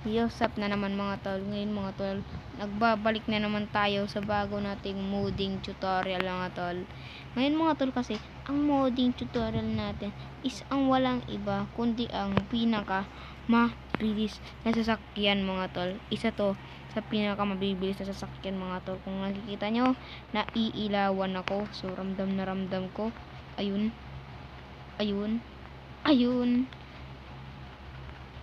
Yosap na naman mga tol. Ngayon mga tol, nagbabalik na naman tayo sa bago nating modding tutorial mga tol. Ngayon mga tol kasi, ang modding tutorial natin is ang walang iba kundi ang pinaka mabilis na sasakyan mga tol. Isa to sa pinaka mabibilis na sasakyan mga tol. Kung nakikita nyo, naiilawan ako. So ramdam na ramdam ko. Ayun. Ayun. Ayun.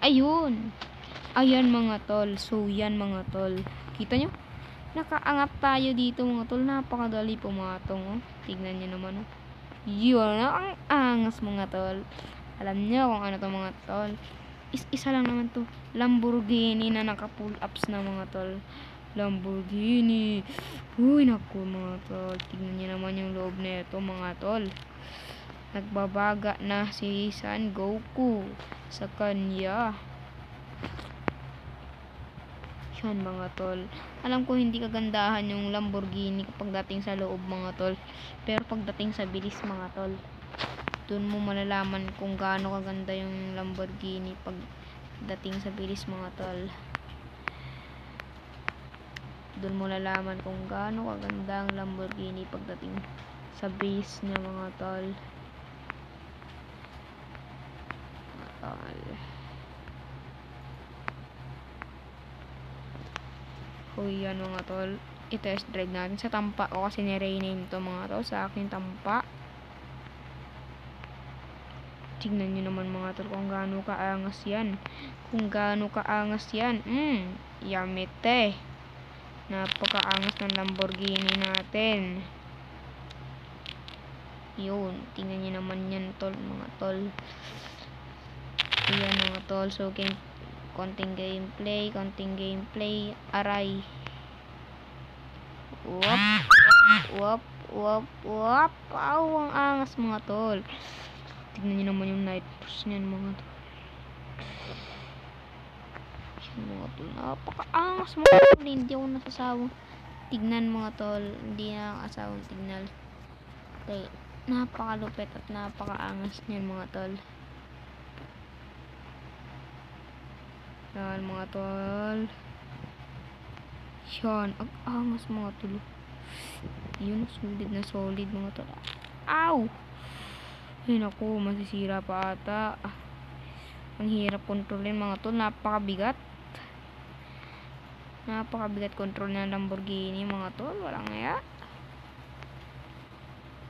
Ayun. Ayan mga tol. So yan mga tol. Kita nyo? Nakaangat tayo dito mga tol. Napakadali pumatong. Oh. Tignan nyo naman. Oh. Yun. Ang angas mga tol. Alam nyo kung ano to mga tol. Isa lang naman to. Lamborghini na naka pull ups na mga tol. Lamborghini. Uy naku mga tol. Tignan nyo naman yung loob na ito mga tol. Nagbabaga na si Son Goku sa kanya. Yan mga tol. Alam ko hindi kagandahan yung Lamborghini kapag dating sa loob mga tol. Pero pagdating sa bilis mga tol, dun mo malalaman kung gaano kaganda yung Lamborghini pagdating sa bilis mga tol. Dun mo lalaman kung gaano kaganda ang Lamborghini pagdating sa bilis niya mga tol. So yan mga tol, i-test drive natin sa tampa ko kasi ni-rename to mga tol sa aking tampa. Tignan nyo naman mga tol kung gaano kaangas yan. Kung gaano kaangas yan. Yamete. Napakaangas ng Lamborghini natin. Yun, tingnan nyo naman yan tol mga tol. Ayan mga tol, so konting gameplay, aray. Wop. Aw, ang angas mga tol. Tignan nyo naman yung night push niyan mga tol. Yan mga tol, napakaangas mga tol. Hindi ako nasasawang tignan mga tol. Hindi na nakasawang tignan. Okay, napakalupit at napakaangas niyan mga tol. Yan mga tol. Yan, ang angas mga tol. Yun, solid mga tol. Ow! Ay naku, masisira pa ata. Ang hirap kontrolin mga tol. Napakabigat kontrol ng Lamborghini mga tol. Walang ngaya.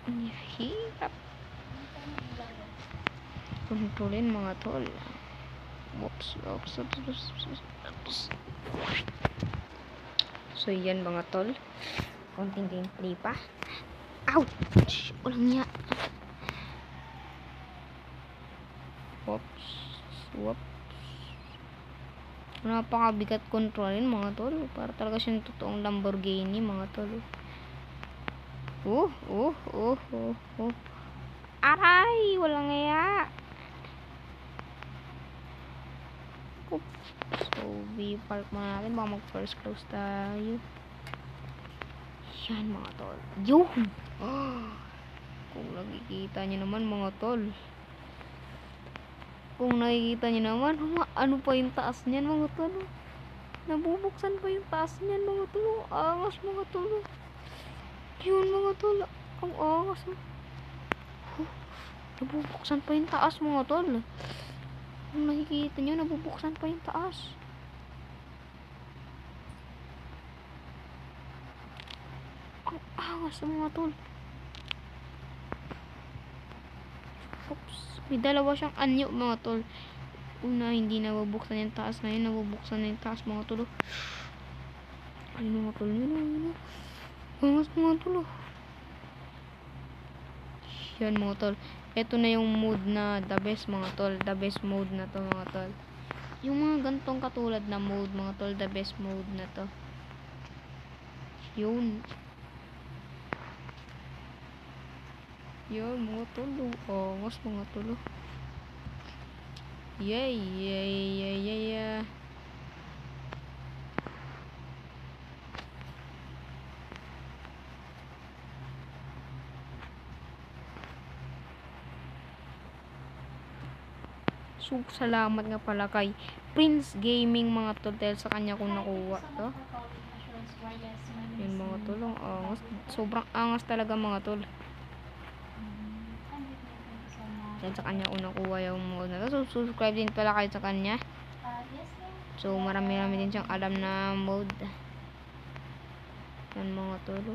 Ang hirap kontrolin mga tol. Oops. So yan mga tol, konting gameplay pa. Ouch! Walang niya. Oops. Napakabigat kontrolin mga tol. Para talaga siyang totoong Lamborghini mga tol. Aray! Walang niya. So, park muna natin. Baka mag-first close tayo. Yan mga tol. Yun! Kung nakikita nyo naman mga tol. Ano pa yung taas niyan mga tol. Nabubuksan pa yung taas niyan mga tol. Angas mga tol. Yun mga tol. Ang angas. Nabubuksan pa yung taas mga tol. Kung nakikita nyo, nabubuksan pa yung taas. Ang angas mga tol. Oops. May dalawa siyang anyo mga tol. Una, hindi nabubuksan yung taas. Ngayon, nabubuksan na yung taas mga tol. Ay mga tol, yun. Angas mga tol. Yan mga tol. Ito na yung mode na the best mga tol. The best mode na to mga tol. Yung mga gantong katulad na mode mga tol. The best mode na to. Yun mga tol. Angas mga tol. Yeah. So, salamat nga pala kay Prince Gaming mga tol dahil sa kanya ko nakuha to. Yun mga tol, ang angas. Sobrang angas talaga mga tol. Dahil sa kanya ko nakuha yung mode na to. So, subscribe din pala kayo sa kanya. So, marami-rami din siyang alam na mode. Yan mga tol.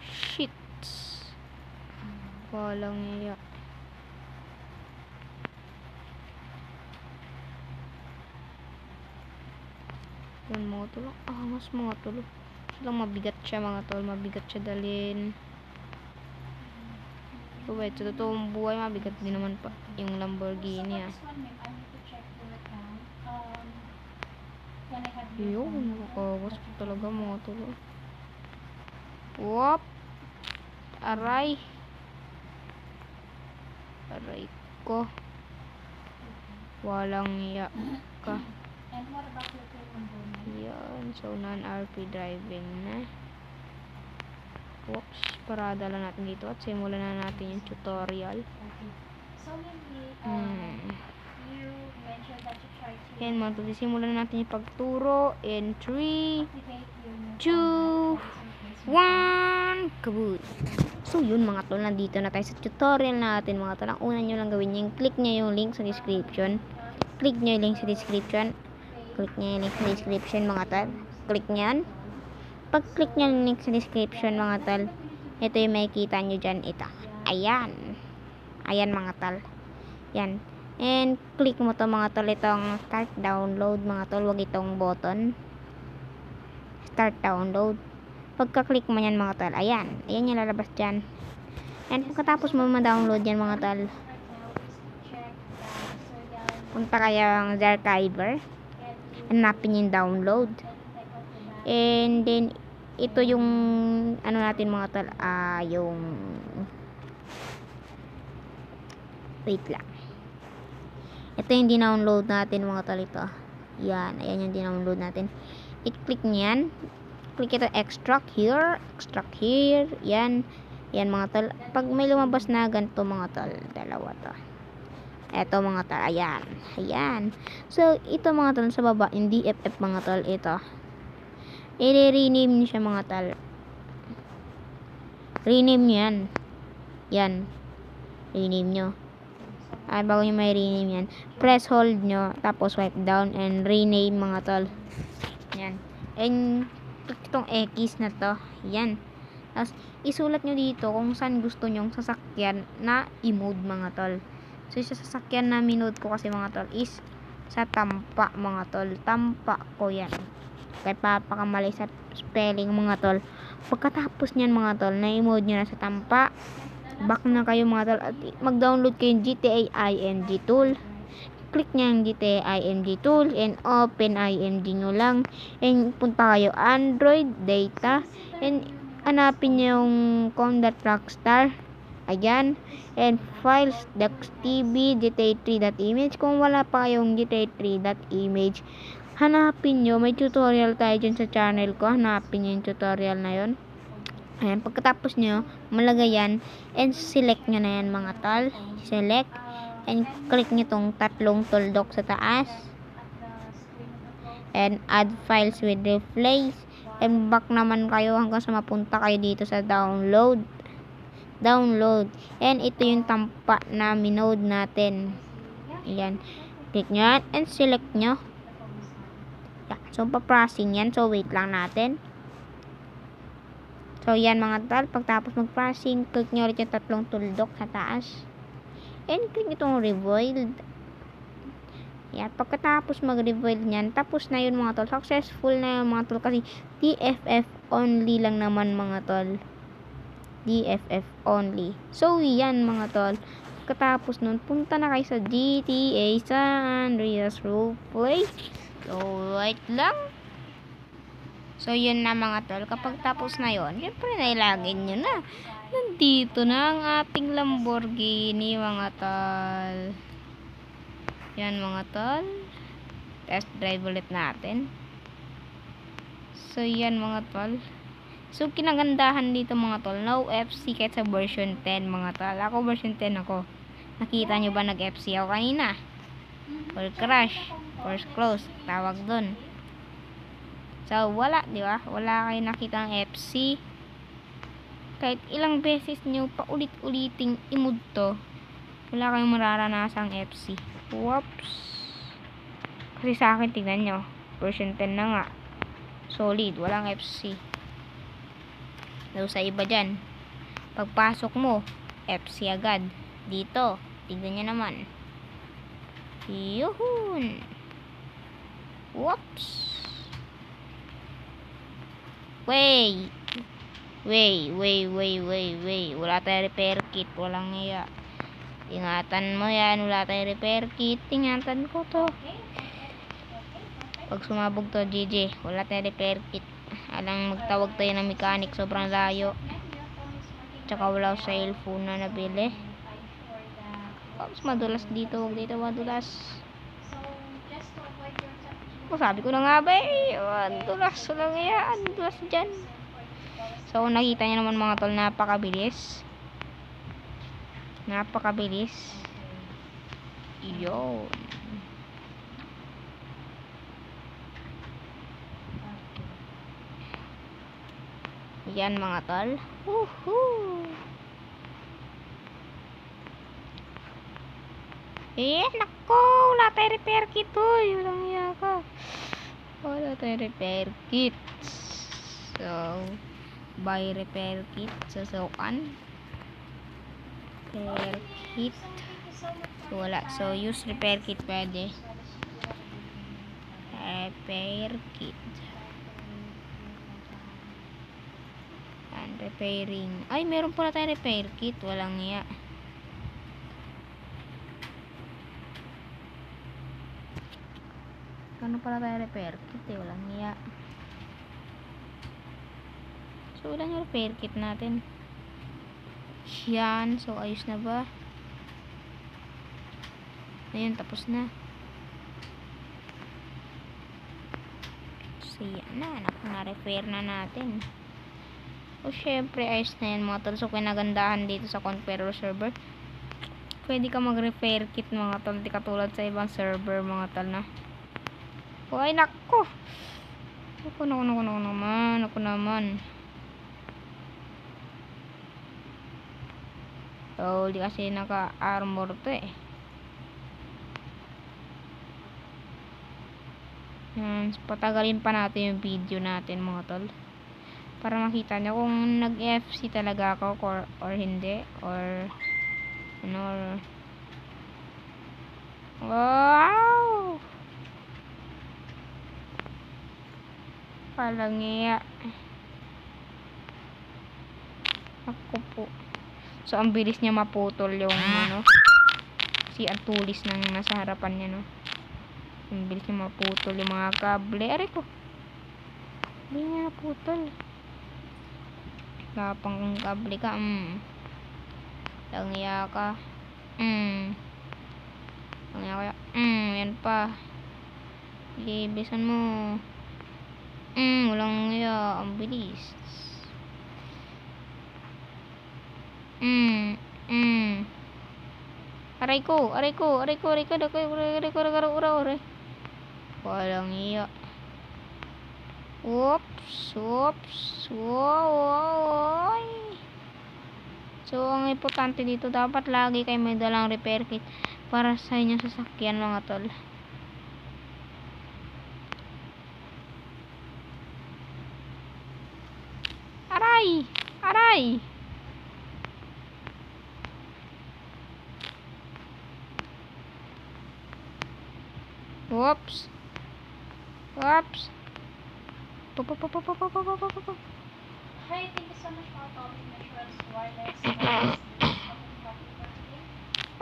Shit. Walang iya. Yan mga tol. Angas mga tol. Lang mabigat siya mga tol. Mabigat siya dalhin. So wait, sa totoong buhay mabigat din naman pa yung Lamborghini Yun, nakakawas ko talaga mga tol. Wop! Aray! Aray ko. Walang iya ka. Yan, so non-RP driving na. Oops, parada lang natin dito at simulan na natin yung tutorial. Yan mga tol, simulan na natin yung pagturo in 3, 2, 1, kaboot! So yun mga tol, nandito na tayo sa tutorial natin mga tol. Ang una nyo lang gawin yung click nyo yung link sa description. Click nyo yung link sa description. Click nyo yung link sa description mga tol. Click nyo yan. Pag click nyo yung link sa description mga tol, ito yung makikita nyo dyan. Ito. Ayan. Ayan mga tol. Yan. And click mo to mga tol, itong start download mga tol. Huwag itong button. Start download. Pagka-click mo yan mga tol, ayan. Ayan yung lalabas dyan. And pagkatapos mo ma-download yan mga tol, punta kayo ang Zarchiver. Hanapin yung download. And then, ito yung ano natin mga tol, yung wait lang. Ito yung dinownload natin mga tol, ito. Yan, ayan yung dinownload natin. I-click niyan. Click ito, extract here, yan. Yan mga tol. Pag may lumabas na ganito mga tol, dalawa to. Eto mga tol, ayan. Ayan. So, ito mga tol sa baba, yung DFF mga tol, ito. I-rename nyo siya mga tol. Rename nyo yan. Yan. Rename nyo. Bago nyo may rename yan, press hold nyo, tapos swipe down and rename mga tol. Yan. And click itong X na to. Yan. Tapos, isulat nyo dito kung saan gusto nyong sasakyan na i-mode mga tol. So, sa sasakyan na minode ko kasi mga tol is sa Tampa mga tol. Tampa ko yan. Kaya papakamali sa spelling mga tol. Pagkatapos nyan mga tol, na i-mode nyo na sa Tampa, back na kayo mga tol at mag-download kayo yung GTA IMG tool. Click nyo yung GTA IMG tool and open IMG nyo lang. And punta kayo Android, data, and hanapin nyo yung com.rockstar. Ayan. And files, DuxTV, GTA3.image. Kung wala pa kayong GTA3.image, hanapin nyo. May tutorial tayo dyan sa channel ko. Hanapin nyo yung tutorial na yun. Ayan. Pagkatapos nyo, malagay yan. And select nyo na yan mga tol. Select. And click nyo tong tatlong tuldok sa taas. And add files with replace. And back naman kayo hanggang sa mapunta kayo dito sa download. And ito yung Tampa na minode natin. Ayan. Click nyo yan and select nyo. Yeah. So, pa-processing yan. So, wait lang natin. So, yan mga tol. Pagtapos mag-processing, click nyo ulit yung tatlong tuldok sa taas. And click itong revoiled. Yan. Pagkatapos mag-revoiled nyan, tapos na yun mga tol. Successful na yun mga tol. Kasi DFF only lang naman mga tol. DFF only. So, yan mga tol. Pagkatapos nun, punta na kayo sa GTA San Andreas Roleplay. So, wait lang. So, yun na mga tol. Kapag tapos na yun, syempre nailagin nyo na. Nandito na ang ating Lamborghini mga tol. Yan mga tol. Test drive ulit natin. So, yan mga tol. So, kinagandahan dito mga tol, no FC kahit sa version 10 mga tol. Ako version 10 ako. Nakita nyo ba nag-FC ako kanina? Or crash. Or close. Tawag dun. So, wala, di ba? Wala kayo nakita ng FC. Kahit ilang beses nyo paulit-uliting i-mood to, wala kayong mararanasang FC. Whoops. Kasi sa akin, tignan nyo. Version 10 na nga. Solid. Walang FC. So, sa iba dyan, pagpasok mo, FC agad. Dito, tignan nyo naman. Yuhun. Whoops. Wait. Wala tayong repair kit. Walang iya. Ingatan mo yan. Wala tayong repair kit. Ingatan ko to. Pag sumabog to, GG. Wala tayong repair kit. Alang magtawag tayo ng mechanic. Sobrang layo. Tsaka wala sa cellphone na nabili. Oops, madulas dito. Huwag dito madulas. Sabi ko na nga ba eh. Madulas. Walang iya. Madulas dyan. So, nakita nyo naman mga tol, napakabilis. Napakabilis. Yun. Yan mga tol. Woohoo! Nako! Wala tayo repair kit. Uy, walang iya ka. Wala tayo repair kit. So, buy repair kit sa Sokan. Repair kit. So, wala. So, use repair kit pwede. Repair kit. And repairing. Ay, meron pala tayo repair kit. Walang iya. Ano pala tayo repair kit eh. Walang iya. So, ulan yung repair kit natin. Yan. So, ayos na ba? Ayun, tapos na. So, yan na. Na-repair na natin. O, syempre, ayos na yan mga tol. So, kinagandahan dito sa Conqueror server. Pwede ka mag-repair kit mga tol. Di katulad sa ibang server mga tol na. O, ay, nako. Ako naman. So, di kasi naka-armor to eh. Yan, patagalin pa natin yung video natin mga tol. Para makita nyo kung nag-FC talaga ako or hindi. Or, ano, wow! Palangiya. Ako po. So, ang bilis niya maputol yung, ano, kasi ang tulis ng nasa harapan niya, no. Ang bilis niya maputol yung mga kable. Aray ko. Hindi niya naputol. Kapang kong kable ka. Langya ka. Langya ka. Yan pa. Ibisan mo. Walang ya. Ang bilis. Aray ko. Walang iya. Oops. Woy. So, ang importante dito, dapat lagi kayo may dalang repair kit para sa inyong sasakyan mga tol. Aray! Whoops. Hi, thank you so much for calling Measures Wireless.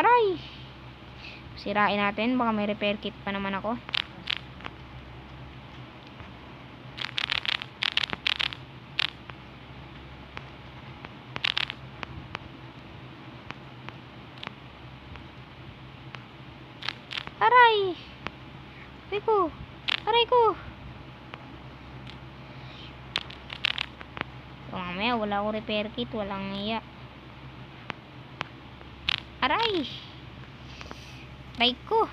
Aray! Sirain natin. Baka may repair kit pa naman ako. Aray! Aray ko! So, mamaya wala akong repair kit. Walang iya. Aray! Aray ko.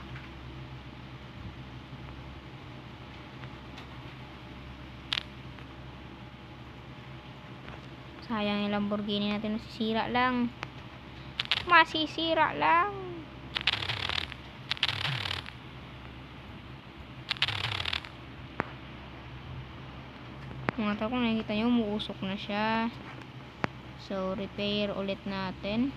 Sayang yung Lamborghini natin, masisira lang. Masisira lang. Mga tol, kung nakikita nyo, umuusok na siya. So, repair ulit natin.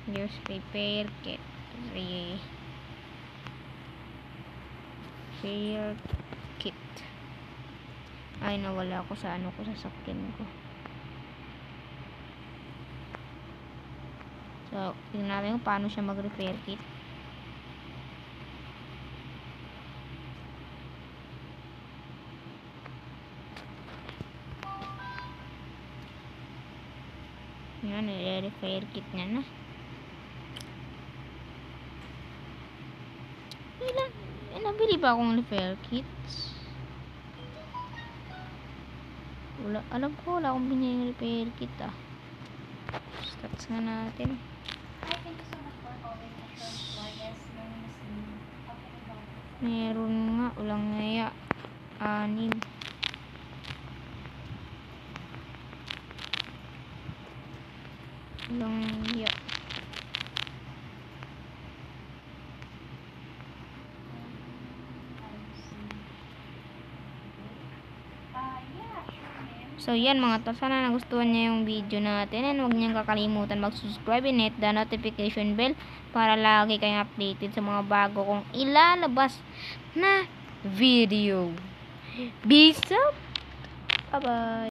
Here's repair kit. Repair kit. Ay, nawala ko sa ano ko, sa sakyan ko. So, tingnan natin kung paano siya mag-repair kit. Yan, i-repair kit niya na. Nabili ba akong repair kits? Wala, alam ko wala akong binili repair kit Stats nga natin. Hi, thank you so much for calling Assurance Wireless. My name is Lee. How can I help you? Meron nga, ulang ngaya. 6. Ulang ngaya. Yeah, sure, ma'am. So yan mga tol, sana nagustuhan niya yung video natin, and huwag niyang kakalimutan mag-subscribe and hit the notification bell para lagi kayong updated sa mga bago kong ilalabas na video. Peace out! Bye bye!